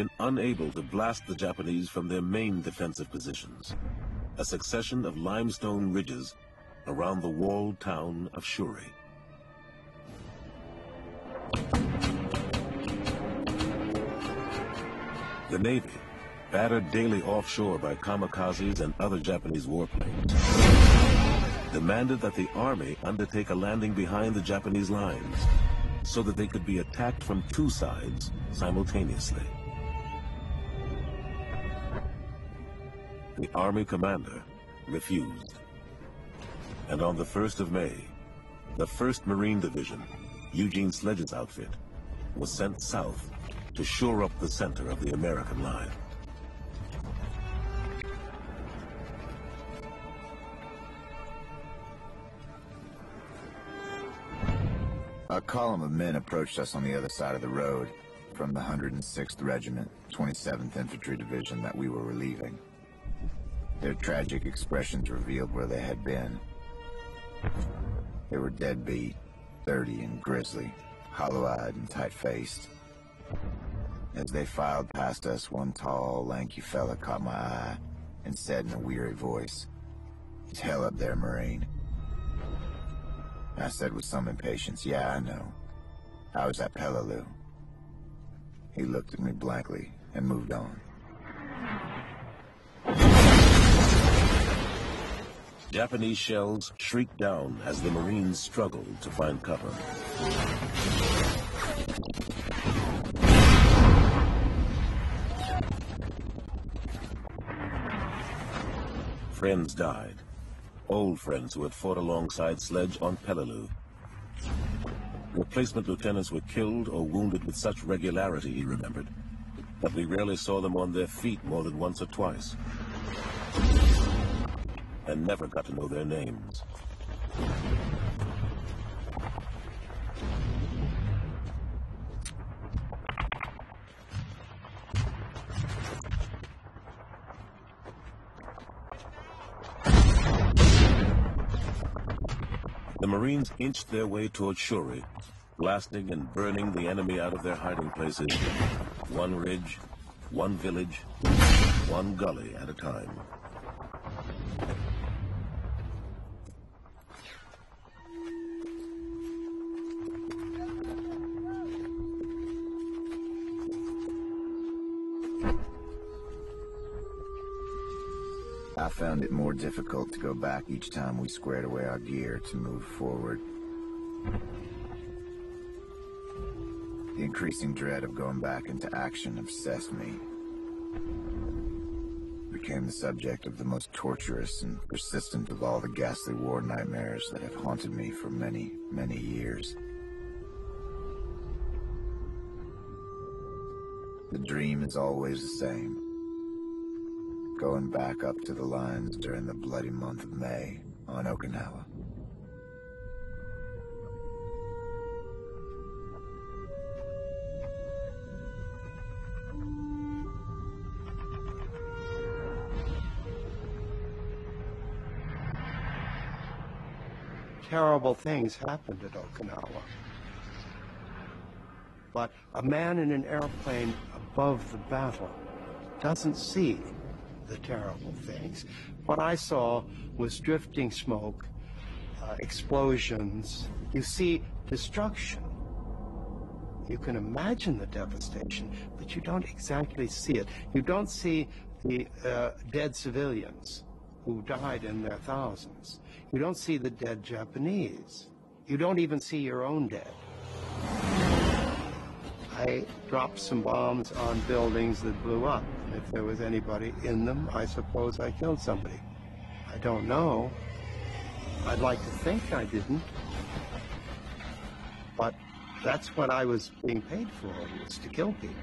been unable to blast the Japanese from their main defensive positions, a succession of limestone ridges around the walled town of Shuri. The Navy, battered daily offshore by kamikazes and other Japanese warplanes, demanded that the Army undertake a landing behind the Japanese lines so that they could be attacked from two sides simultaneously. The Army commander refused. And on the 1st of May, the 1st Marine Division, Eugene Sledge's outfit, was sent south to shore up the center of the American line. A column of men approached us on the other side of the road from the 106th Regiment, 27th Infantry Division that we were relieving. Their tragic expressions revealed where they had been. They were deadbeat, dirty and grisly, hollow-eyed and tight-faced. As they filed past us, one tall, lanky fella caught my eye and said in a weary voice, "It's hell up there, Marine." I said with some impatience, "Yeah, I know. I was at Peleliu." He looked at me blankly and moved on. Japanese shells shrieked down as the Marines struggled to find cover. Friends died. Old friends who had fought alongside Sledge on Peleliu. Replacement lieutenants were killed or wounded with such regularity, he remembered, that we rarely saw them on their feet more than once or twice, and never got to know their names. The Marines inched their way toward Shuri, blasting and burning the enemy out of their hiding places, one ridge, one village, one gully at a time. I found it more difficult to go back each time we squared away our gear to move forward. The increasing dread of going back into action obsessed me. Became the subject of the most torturous and persistent of all the ghastly war nightmares that have haunted me for many, many years. The dream is always the same. Going back up to the lines during the bloody month of May on Okinawa. Terrible things happened at Okinawa. But a man in an airplane above the battle doesn't see the terrible things. What I saw was drifting smoke, explosions. You see destruction. You can imagine the devastation, but you don't exactly see it. You don't see the dead civilians who died in their thousands. You don't see the dead Japanese. You don't even see your own dead. I dropped some bombs on buildings that blew up. If there was anybody in them, I suppose I killed somebody. I don't know. I'd like to think I didn't. But that's what I was being paid for, was to kill people.